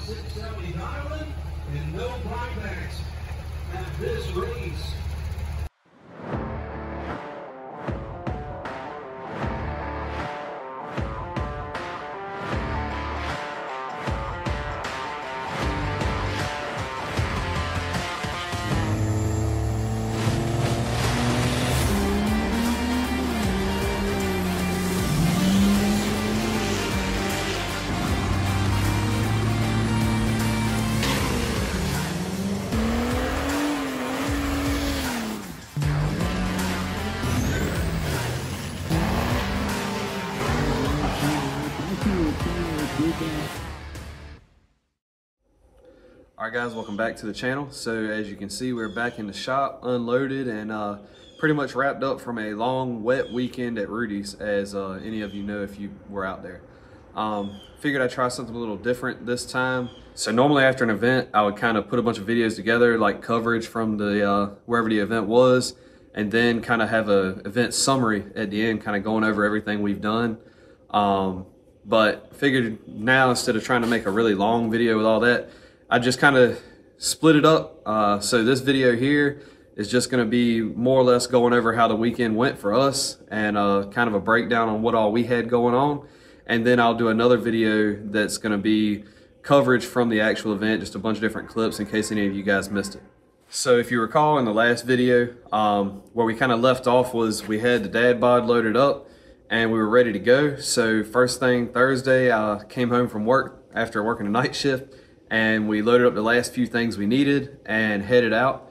670 Island and no blackbacks at this race. Alright guys, welcome back to the channel. So as you can see, we're back in the shop, unloaded, and pretty much wrapped up from a long, wet weekend at Rudy's, as any of you know if you were out there. Figured I'd try something a little different this time. So normally after an event, I would kind of put a bunch of videos together, like coverage from the wherever the event was, and then kind of have a event summary at the end, kind of going over everything we've done. But figured now, instead of trying to make a really long video with all that, I just kind of split it up. So this video here is just going to be more or less going over how the weekend went for us, and kind of a breakdown on what all we had going on. And then I'll do another video that's going to be coverage from the actual event, just a bunch of different clips in case any of you guys missed it. So if you recall in the last video, where we kind of left off was we had the dad bod loaded up and we were ready to go. So first thing Thursday, I came home from work after working a night shift, and we loaded up the last few things we needed and headed out.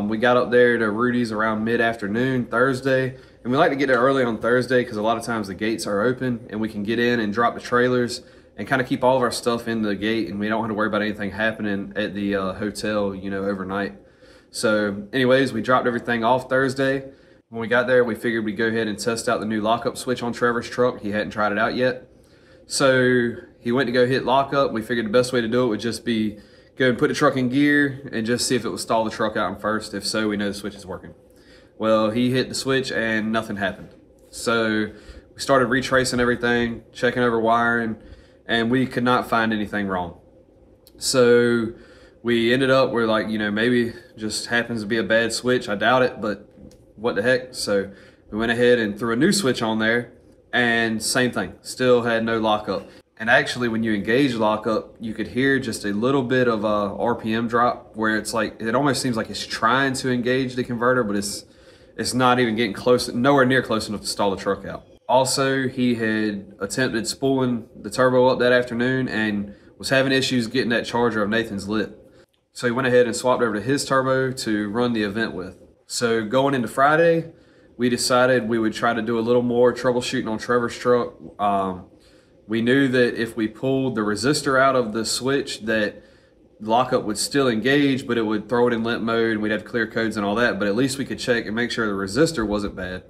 We got up there to Rudy's around mid-afternoon Thursday, and we like to get there early on Thursday because a lot of times the gates are open and we can get in and drop the trailers and kind of keep all of our stuff in the gate, and we don't have to worry about anything happening at the hotel, you know, overnight. So anyways, we dropped everything off Thursday. When we got there, we figured we'd go ahead and test out the new lockup switch on Trevor's truck. He hadn't tried it out yet. So he went to go hit lockup. We figured the best way to do it would just be go and put the truck in gear and just see if it would stall the truck out in first. If so, we know the switch is working. Well, he hit the switch and nothing happened. So we started retracing everything, checking over wiring, and we could not find anything wrong. So we ended up, we're like, you know, maybe just happens to be a bad switch. I doubt it, but what the heck. So we went ahead and threw a new switch on there, and same thing, still had no lockup. And actually when you engage lockup, you could hear just a little bit of a RPM drop, where it's like, it almost seems like it's trying to engage the converter, but it's not even getting close, nowhere near close enough to stall the truck out. Also, he had attempted spooling the turbo up that afternoon and was having issues getting that charger of Nathan's lit. So he went ahead and swapped over to his turbo to run the event with. So going into Friday, we decided we would try to do a little more troubleshooting on Trevor's truck. We knew that if we pulled the resistor out of the switch, that lockup would still engage, but it would throw it in limp mode and we'd have clear codes and all that, but at least we could check and make sure the resistor wasn't bad.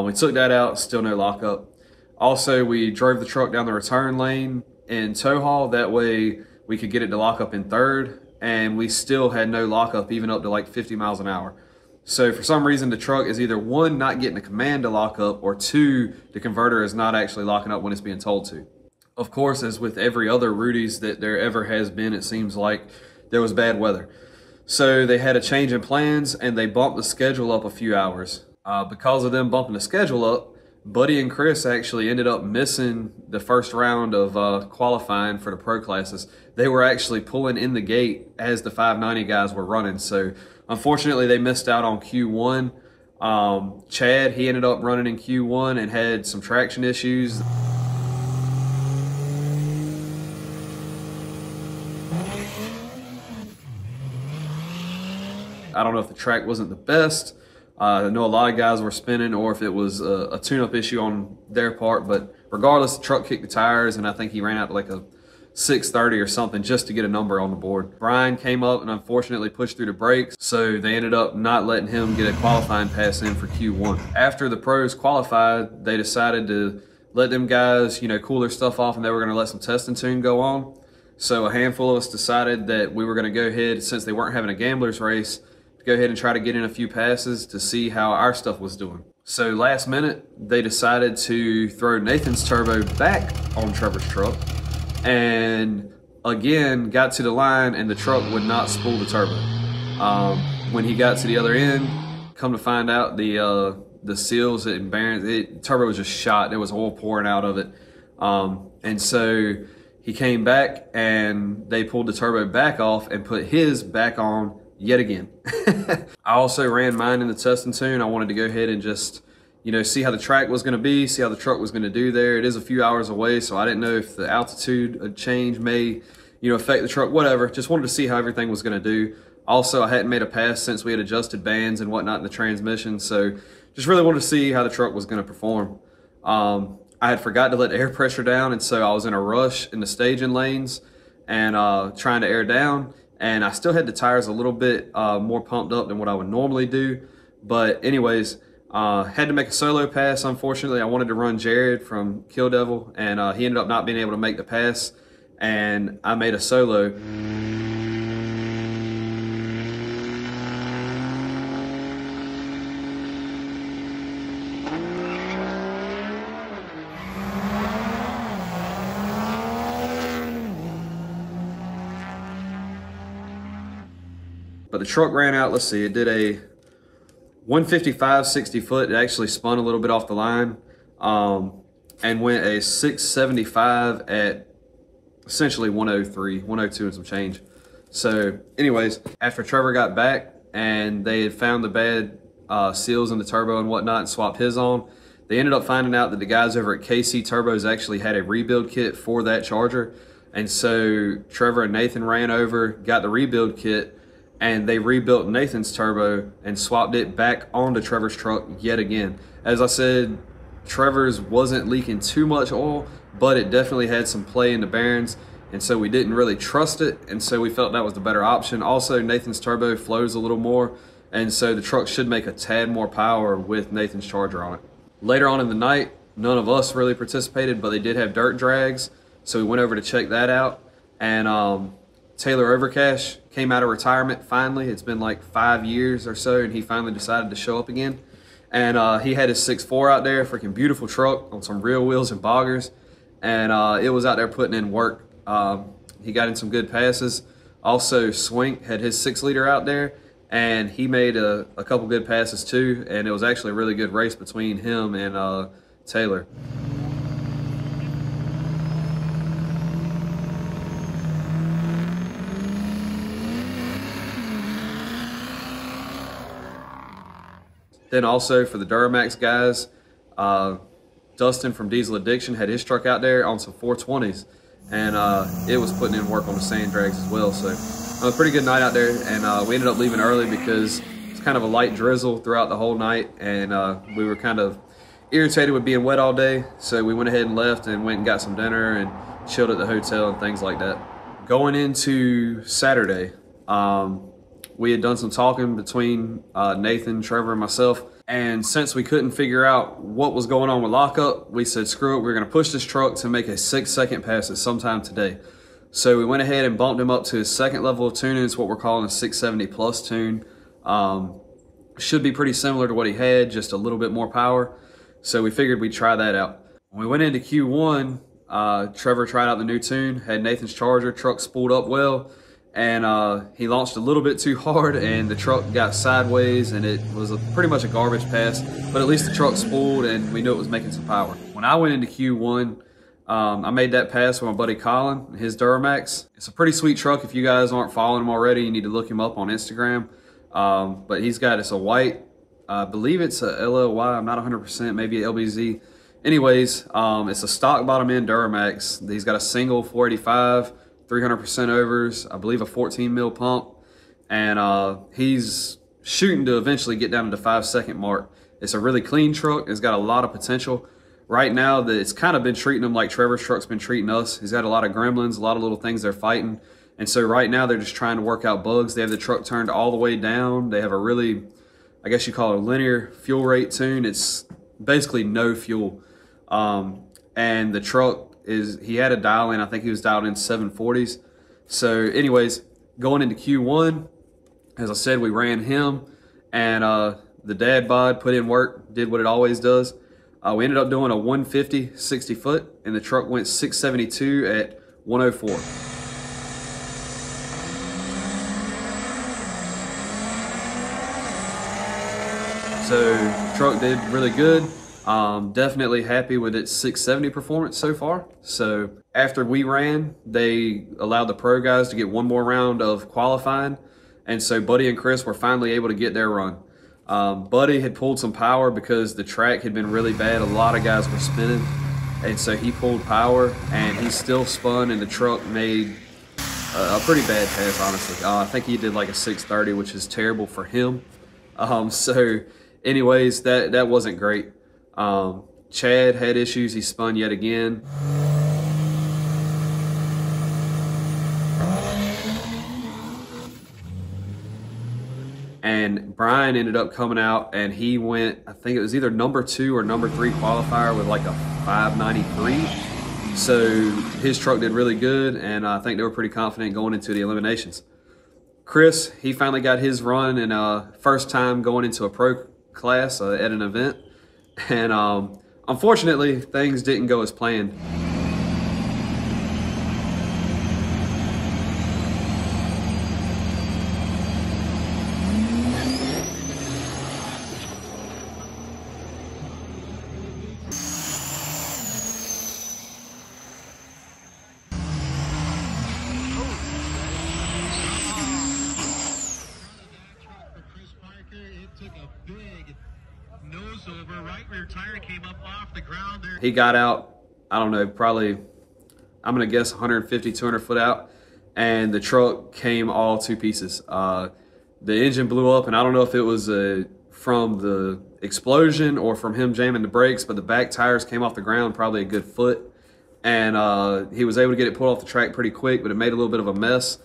We took that out, still no lockup. Also, we drove the truck down the return lane in tow haul, that way we could get it to lock up in third, and we still had no lockup even up to like 50 miles an hour. So for some reason, the truck is either one, not getting a command to lock up, or two, the converter is not actually locking up when it's being told to. Of course, as with every other Rudy's that there ever has been, it seems like there was bad weather. So they had a change in plans and they bumped the schedule up a few hours. Because of them bumping the schedule up, Buddy and Chris actually ended up missing the first round of qualifying for the pro classes. They were actually pulling in the gate as the 590 guys were running. So unfortunately, they missed out on Q1. Chad, he ended up running in Q1 and had some traction issues. I don't know if the track wasn't the best. I know a lot of guys were spinning, or if it was a tune-up issue on their part, but regardless, the truck kicked the tires, and I think he ran out to like a 630 or something just to get a number on the board. Brian came up and unfortunately pushed through the brakes, so they ended up not letting him get a qualifying pass in for Q1. After the pros qualified, they decided to let them guys, you know, cool their stuff off, and they were going to let some test and tune go on. So a handful of us decided that we were going to go ahead, since they weren't having a gambler's race, to go ahead and try to get in a few passes to see how our stuff was doing. So last minute, they decided to throw Nathan's turbo back on Trevor's truck and again, got to the line and the truck would not spool the turbo. When he got to the other end, come to find out the seals and bearings, turbo was just shot. There was oil pouring out of it. And so he came back and they pulled the turbo back off and put his back on yet again. I also ran mine in the test and tune. I wanted to go ahead and just, you know, see how the track was going to be, see how the truck was going to do there. It is a few hours away, so I didn't know if the altitude change may, you know, affect the truck, whatever. Just wanted to see how everything was going to do. Also, I hadn't made a pass since we had adjusted bands and whatnot in the transmission, so just really wanted to see how the truck was going to perform. I had forgot to let the air pressure down, and so I was in a rush in the staging lanes and trying to air down, and I still had the tires a little bit more pumped up than what I would normally do. But anyways, had to make a solo pass. Unfortunately, I wanted to run Jared from Kill Devil, and he ended up not being able to make the pass, and I made a solo. But the truck ran out, let's see, it did a 155 60 foot. It actually spun a little bit off the line and went a 675 at essentially 103, 102 and some change. So anyways, after Trevor got back and they had found the bad seals in the turbo and whatnot and swapped his on, they ended up finding out that the guys over at KC Turbos actually had a rebuild kit for that Charger. And so Trevor and Nathan ran over, got the rebuild kit, and they rebuilt Nathan's turbo and swapped it back onto Trevor's truck yet again. As I said, Trevor's wasn't leaking too much oil, but it definitely had some play in the bearings, and so we didn't really trust it, and so we felt that was the better option. Also, Nathan's turbo flows a little more, and so the truck should make a tad more power with Nathan's Charger on it. Later on in the night, none of us really participated, but they did have dirt drags, so we went over to check that out, and Taylor Overcash came out of retirement finally. It's been like 5 years or so, and he finally decided to show up again. And he had his 6.4 out there, freaking beautiful truck on some real wheels and boggers. And it was out there putting in work. He got in some good passes. Also, Swink had his 6-liter out there, and he made a couple good passes too. And it was actually a really good race between him and Taylor. Then also for the Duramax guys, Dustin from Diesel Addiction had his truck out there on some 420s, and it was putting in work on the sand drags as well. So a pretty good night out there, and we ended up leaving early because it's kind of a light drizzle throughout the whole night, and we were kind of irritated with being wet all day. So we went ahead and left and went and got some dinner and chilled at the hotel and things like that. Going into Saturday, we had done some talking between Nathan, Trevor, and myself. And since we couldn't figure out what was going on with lockup, we said, screw it, we're gonna push this truck to make a 6-second pass at sometime today. So we went ahead and bumped him up to his second level of tuning. It's what we're calling a 670 plus tune. Should be pretty similar to what he had, just a little bit more power. So we figured we'd try that out. When we went into Q1, Trevor tried out the new tune, had Nathan's Charger, truck spooled up well, and he launched a little bit too hard and the truck got sideways, and it was pretty much a garbage pass, but at least the truck spooled and we knew it was making some power. When I went into Q1, I made that pass with my buddy Colin, his Duramax. It's a pretty sweet truck. If you guys aren't following him already, you need to look him up on Instagram. But he's got, it's a white, I believe it's a LLY, I'm not 100%, maybe a LBZ. Anyways, it's a stock bottom end Duramax. He's got a single 485, 300% overs, I believe a 14 mil pump, and he's shooting to eventually get down to the 5-second mark. It's a really clean truck. It's got a lot of potential. Right now, it's kind of been treating him like Trevor's truck's been treating us. He's got a lot of gremlins, a lot of little things they're fighting. And so right now they're just trying to work out bugs. They have the truck turned all the way down. They have a really, I guess you call it a linear fuel rate tune. It's basically no fuel. And the truck he had a dial in, I think he was dialed in 740s. So anyways, going into Q1, as I said, we ran him, and the dad bod put in work, did what it always does. We ended up doing a 150 60 foot, and the truck went 672 at 104. So truck did really good. Definitely happy with its 670 performance so far. So after we ran, they allowed the pro guys to get one more round of qualifying. And so Buddy and Chris were finally able to get their run. Buddy had pulled some power because the track had been really bad. A lot of guys were spinning. And so he pulled power and he still spun, and the truck made a pretty bad pass, honestly. I think he did like a 630, which is terrible for him. So anyways, that wasn't great. Chad had issues. He spun yet again. And Brian ended up coming out and he went, I think it was either number 2 or number 3 qualifier with like a 593. So his truck did really good, and I think they were pretty confident going into the eliminations. Chris, he finally got his run, and first time going into a pro class at an event. And unfortunately, things didn't go as planned. He got out, I don't know, probably, I'm gonna guess 150, 200 foot out, and the truck came all to pieces. The engine blew up, and I don't know if it was from the explosion or from him jamming the brakes, but the back tires came off the ground probably a good foot, and he was able to get it pulled off the track pretty quick, but it made a little bit of a mess.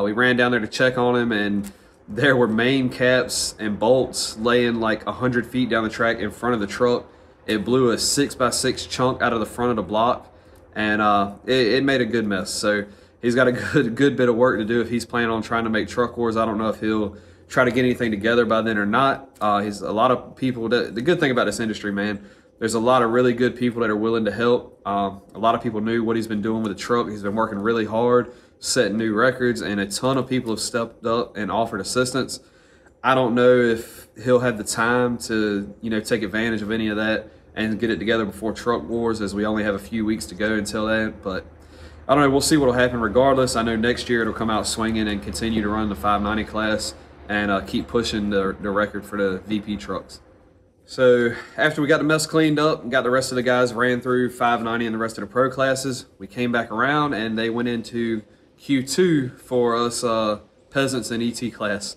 We ran down there to check on him, and there were main caps and bolts laying like 100 feet down the track in front of the truck. It blew a 6x6 chunk out of the front of the block, and it made a good mess. So he's got a good bit of work to do if he's planning on trying to make Truck Wars. I don't know if he'll try to get anything together by then or not. He's a lot of people. The good thing about this industry, man, there's a lot of really good people that are willing to help. A lot of people knew what he's been doing with the truck. He's been working really hard, setting new records, and a ton of people have stepped up and offered assistance. I don't know if he'll have the time to, take advantage of any of that and get it together before Truck Wars, as we only have a few weeks to go until that. But I don't know, we'll see what will happen regardless. I know next year it'll come out swinging and continue to run the 590 class and keep pushing the record for the VP trucks. So after we got the mess cleaned up and got the rest of the guys ran through 590 and the rest of the pro classes, we came back around and they went into Q2 for us peasants and ET class.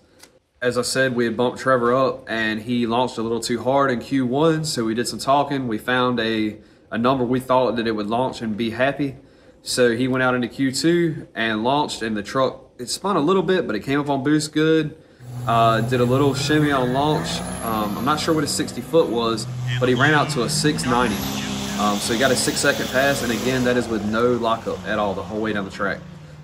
As I said, we had bumped Trevor up and he launched a little too hard in Q1, so we did some talking. We found a number we thought that it would launch and be happy. So he went out into Q2 and launched, and the truck, it spun a little bit, but it came up on boost good. Did a little shimmy on launch. I'm not sure what his 60 foot was, but he ran out to a 690. So he got a 6-second pass, and again, that is with no lockup at all the whole way down the track.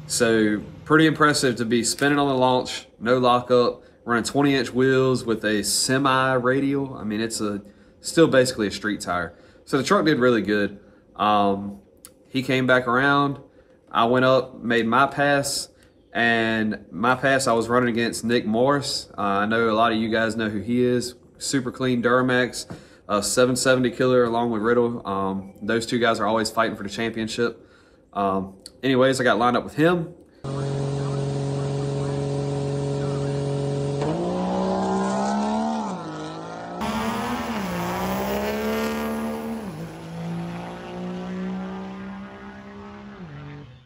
So pretty impressive to be spinning on the launch, no lockup, running 20-inch wheels with a semi-radial. I mean, it's still basically a street tire. So the truck did really good. He came back around. I went up, made my pass, and my pass I was running against Nick Morris. I know a lot of you guys know who he is. Super clean Duramax, 770 killer along with Riddle. Those two guys are always fighting for the championship. Anyways, I got lined up with him.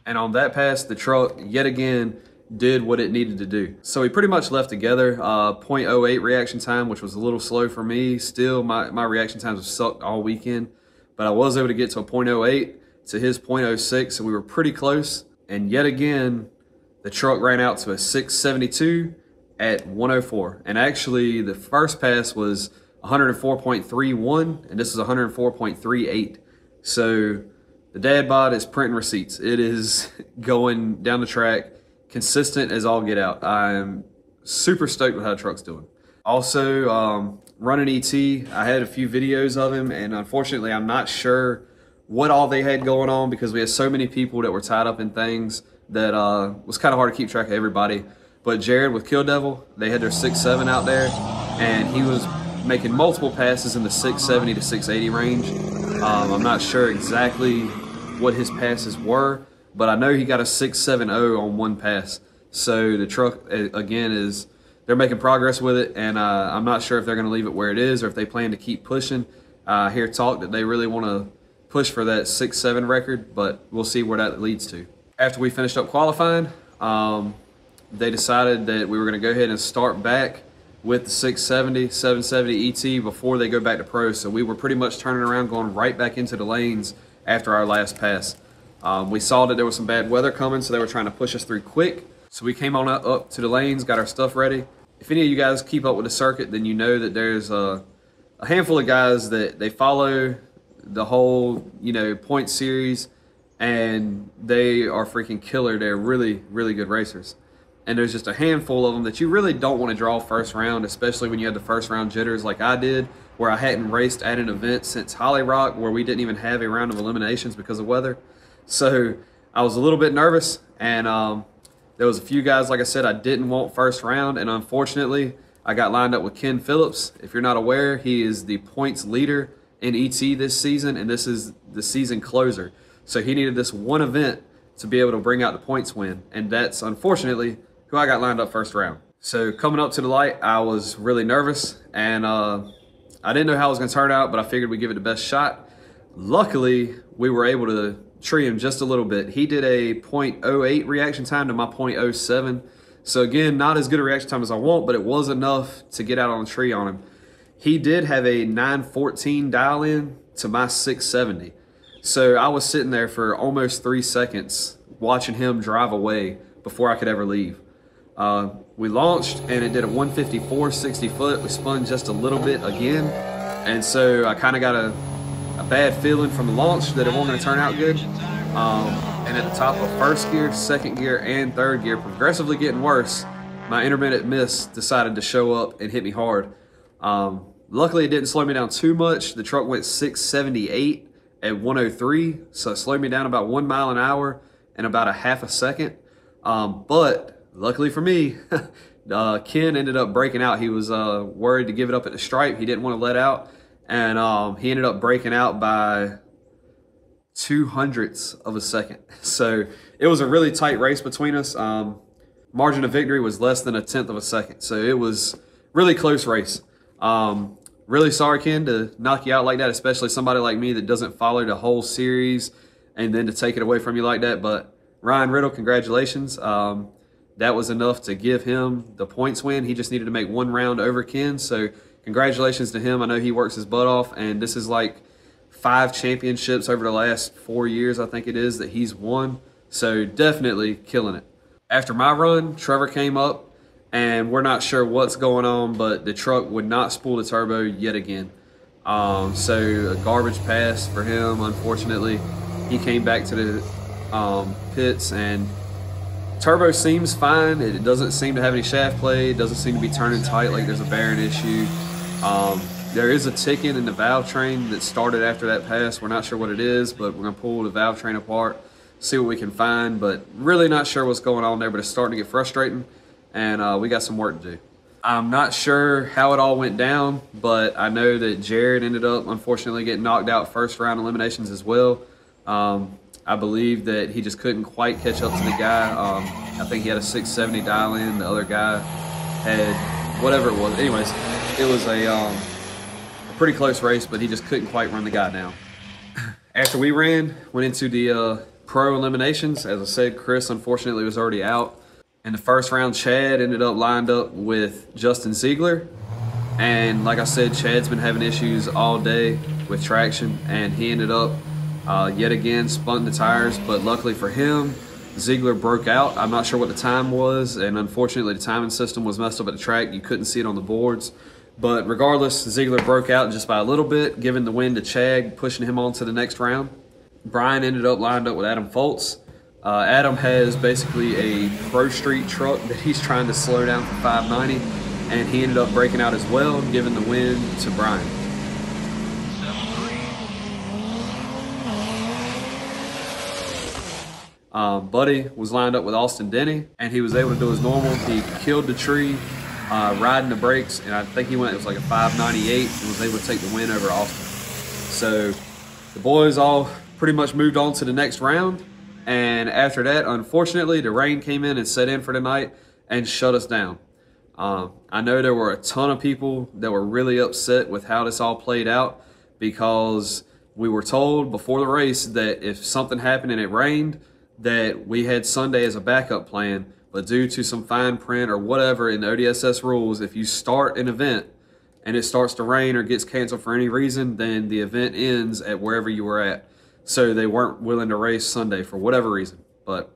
And on that pass, the truck, yet again, did what it needed to do. So we pretty much left together. 0.08 reaction time, which was a little slow for me. Still, my reaction times have sucked all weekend. But I was able to get to a 0.08 to his 0.06, so we were pretty close. And yet again, the truck ran out to a 672 at 104. And actually, the first pass was 104.31, and this is 104.38. So the dad bod is printing receipts. It is going down the track, consistent as all get out. I'm super stoked with how the truck's doing. Also, running ET, I had a few videos of him, and unfortunately, I'm not sure what all they had going on because we had so many people that were tied up in things that was kind of hard to keep track of everybody. But Jared with Kill Devil, they had their 6.7 out there, and he was making multiple passes in the 670 to 680 range. I'm not sure exactly what his passes were, but I know he got a 670 on one pass. So the truck, again, they're making progress with it, and I'm not sure if they're going to leave it where it is or if they plan to keep pushing. I hear talk that they really want to push for that 6.7 record, but we'll see where that leads to. After we finished up qualifying, they decided that we were going to go ahead and start back with the 670, 770 ET before they go back to pro. So we were pretty much turning around, going right back into the lanes after our last pass. We saw that there was some bad weather coming, so they were trying to push us through quick. So we came on up to the lanes, got our stuff ready. If any of you guys keep up with the circuit, then you know that there's a handful of guys that they follow the whole, you know, point series, and they are freaking killer. They're really, really good racers. And there's just a handful of them that you really don't want to draw first round, especially when you had the first round jitters like I did, where I hadn't raced at an event since Holly Rock, where we didn't even have a round of eliminations because of weather. So I was a little bit nervous, and there was a few guys, like I said, I didn't want first round, and unfortunately, I got lined up with Ken Phillips. If you're not aware, he is the points leader in ET this season, and this is the season closer. So he needed this one event to be able to bring out the points win, and that's unfortunately who I got lined up first round. So coming up to the light, I was really nervous, and I didn't know how it was going to turn out, but I figured we'd give it the best shot. Luckily, we were able to tree him just a little bit. He did a 0.08 reaction time to my 0.07. So again, not as good a reaction time as I want, but it was enough to get out on the tree on him. He did have a 914 dial in to my 670. So I was sitting there for almost 3 seconds watching him drive away before I could ever leave. We launched and it did a 154 60 foot. We spun just a little bit again. And so I kind of got a bad feeling from the launch that it wasn't going to turn out good. And at the top of first gear, second gear, and third gear, progressively getting worse, my intermittent miss decided to show up and hit me hard. Luckily, it didn't slow me down too much. The truck went 678 at 103, so it slowed me down about 1 mile an hour in about a half a second. But luckily for me, Ken ended up breaking out. He was worried to give it up at the stripe. He didn't want to let out, and he ended up breaking out by 0.02 of a second. So it was a really tight race between us. Margin of victory was less than 1/10 of a second. So it was really close race. Really sorry, Ken, to knock you out like that, especially somebody like me that doesn't follow the whole series and then to take it away from you like that. But Ryan Riddle, congratulations. That was enough to give him the points win. He just needed to make one round over Ken. So congratulations to him. I know he works his butt off, and this is like 5 championships over the last 4 years, I think it is, that he's won. So definitely killing it. After my run, Trevor came up, and we're not sure what's going on, but the truck would not spool the turbo yet again. So a garbage pass for him, unfortunately. He came back to the pits, and turbo seems fine. It doesn't seem to have any shaft play. It doesn't seem to be turning tight like there's a bearing issue. There is a ticking in the valve train that started after that pass. We're not sure what it is, but we're going to pull the valve train apart, see what we can find, but really not sure what's going on there, but it's starting to get frustrating, and we got some work to do. I'm not sure how it all went down, but I know that Jared ended up, unfortunately, getting knocked out first round eliminations as well. I believe that he just couldn't quite catch up to the guy. I think he had a 670 dial in. The other guy had whatever it was. Anyways, it was a pretty close race, but he just couldn't quite run the guy down. After we ran, went into the pro eliminations. As I said, Chris unfortunately was already out. In the first round, Chad ended up lined up with Justin Ziegler. And like I said, Chad's been having issues all day with traction, and he ended up yet again spun the tires, but luckily for him, Ziegler broke out. I'm not sure what the time was, and unfortunately the timing system was messed up at the track. You couldn't see it on the boards. But regardless, Ziegler broke out just by a little bit, giving the win to Chad, pushing him on to the next round. Brian ended up lined up with Adam Foltz. Adam has basically a Pro Street truck that he's trying to slow down for 590, and he ended up breaking out as well, giving the win to Brian. Buddy was lined up with Austin Denny, and he was able to do his normal. He killed the tree riding the brakes, and I think he went, it was like a 598, and was able to take the win over Austin. So the boys all pretty much moved on to the next round, and after that, unfortunately, the rain came in and set in for the night and shut us down. I know there were a ton of people that were really upset with how this all played out, because we were told before the race that if something happened and it rained, that we had Sunday as a backup plan, but due to some fine print or whatever in the ODSS rules, if you start an event and it starts to rain or gets canceled for any reason, then the event ends at wherever you were at. So they weren't willing to race Sunday for whatever reason. But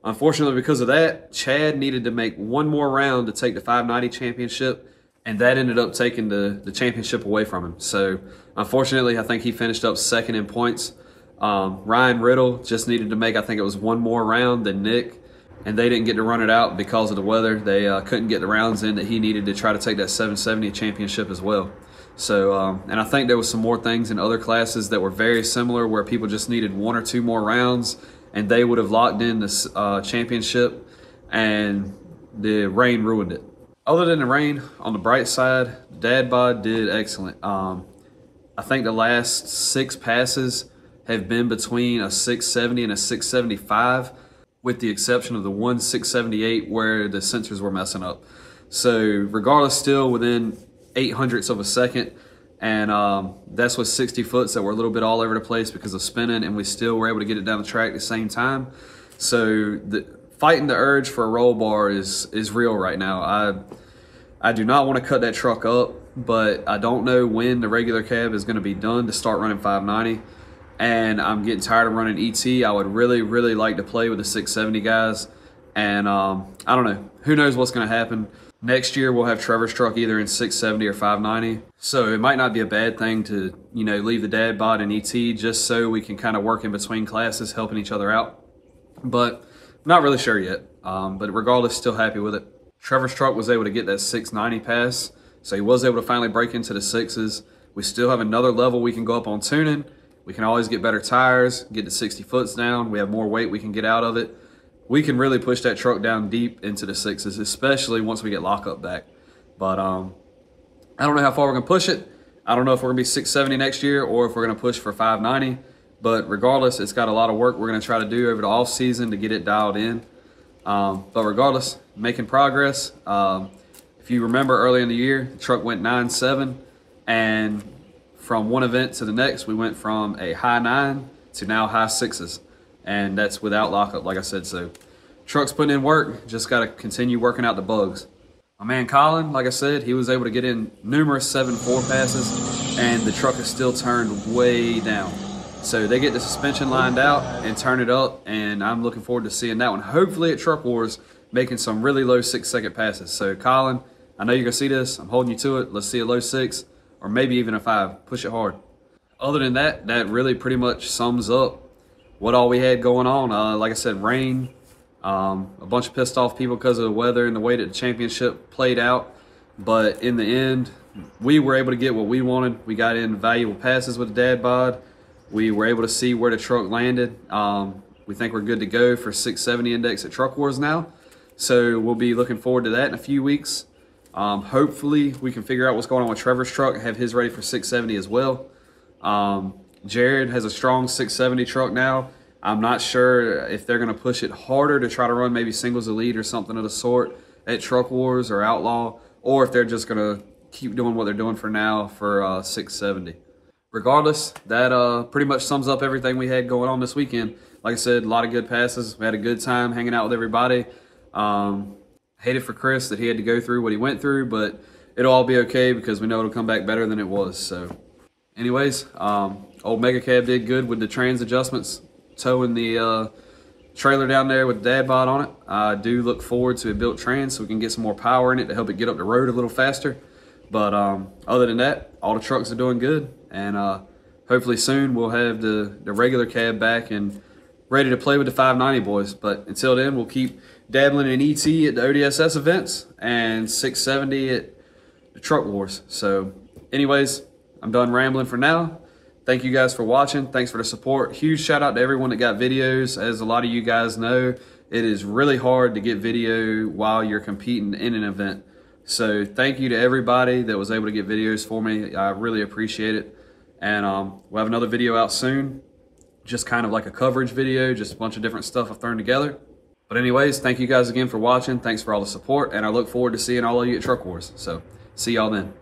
unfortunately, because of that, Chad needed to make one more round to take the 590 championship, and that ended up taking the championship away from him. So unfortunately, I think he finished up second in points. Ryan Riddle just needed to make, I think it was one more round than Nick, and they didn't get to run it out because of the weather. They couldn't get the rounds in that he needed to try to take that 770 championship as well. So, and I think there was some more things in other classes that were very similar, where people just needed one or two more rounds and they would have locked in this championship, and the rain ruined it. Other than the rain, on the bright side, Dad Bod did excellent. I think the last 6 passes have been between a 670 and a 675, with the exception of the one 678 where the sensors were messing up. So regardless, still within 0.08 of a second, and that's with 60 foots that were a little bit all over the place because of spinning, and we still were able to get it down the track at the same time. So fighting the urge for a roll bar is real right now. I do not want to cut that truck up, but I don't know when the regular cab is going to be done to start running 590, and I'm getting tired of running ET. I would really, really like to play with the 670 guys, and I don't know. Who knows what's going to happen. Next year, we'll have Trevor's truck either in 670 or 590. So it might not be a bad thing to, you know, leave the Dad Bod and ET just so we can kind of work in between classes, helping each other out. But I'm not really sure yet. But regardless, still happy with it. Trevor's truck was able to get that 690 pass, so he was able to finally break into the 6s. We still have another level we can go up on tuning. We can always get better tires, get to 60 foots down. We have more weight we can get out of it. We can really push that truck down deep into the 6s, especially once we get lockup back. But I don't know how far we're going to push it. I don't know if we're going to be 670 next year or if we're going to push for 590. But regardless, it's got a lot of work we're going to try to do over the off season to get it dialed in. But regardless, making progress. If you remember early in the year, the truck went 9.7, and from one event to the next, we went from a high 9 to now high 6s. And that's without lockup, like I said. So truck's putting in work, just got to continue working out the bugs. My man Colin, like I said, he was able to get in numerous 7.4 passes, and the truck is still turned way down. So they get the suspension lined out and turn it up, and I'm looking forward to seeing that one. Hopefully at Truck Wars, making some really low 6-second passes. So Colin, I know you're going to see this. I'm holding you to it. Let's see a low 6 or maybe even a 5. Push it hard. Other than that, that really pretty much sums up what all we had going on. Like I said, rain, a bunch of pissed off people because of the weather and the way that the championship played out. But in the end, we were able to get what we wanted. We got in valuable passes with the Dad Bod. We were able to see where the truck landed. We think we're good to go for 670 index at Truck Wars now. So we'll be looking forward to that in a few weeks. Hopefully we can figure out what's going on with Trevor's truck, have his ready for 670 as well. Jared has a strong 670 truck now. I'm not sure if they're going to push it harder to try to run maybe singles elite or something of the sort at Truck Wars or Outlaw, or if they're just going to keep doing what they're doing for now for 670. Regardless, that pretty much sums up everything we had going on this weekend. Like I said, a lot of good passes. We had a good time hanging out with everybody. Hated for Chris that he had to go through what he went through, but it'll all be okay because we know it'll come back better than it was. So anyways, old Mega Cab did good with the trans adjustments, towing the trailer down there with the Dad Bod on it. I do look forward to a built trans so we can get some more power in it to help it get up the road a little faster. But other than that, all the trucks are doing good, and hopefully soon we'll have the regular cab back and ready to play with the 590 boys. But until then, we'll keep dabbling in ET at the ODSS events and 670 at the Truck Wars. So anyways, I'm done rambling for now. Thank you guys for watching. Thanks for the support. Huge shout out to everyone that got videos. As a lot of you guys know, it is really hard to get video while you're competing in an event. So thank you to everybody that was able to get videos for me. I really appreciate it. And we'll have another video out soon. Just kind of like a coverage video, just a bunch of different stuff I've thrown together. But anyways, thank you guys again for watching. Thanks for all the support, and I look forward to seeing all of you at Truck Wars. So see y'all then.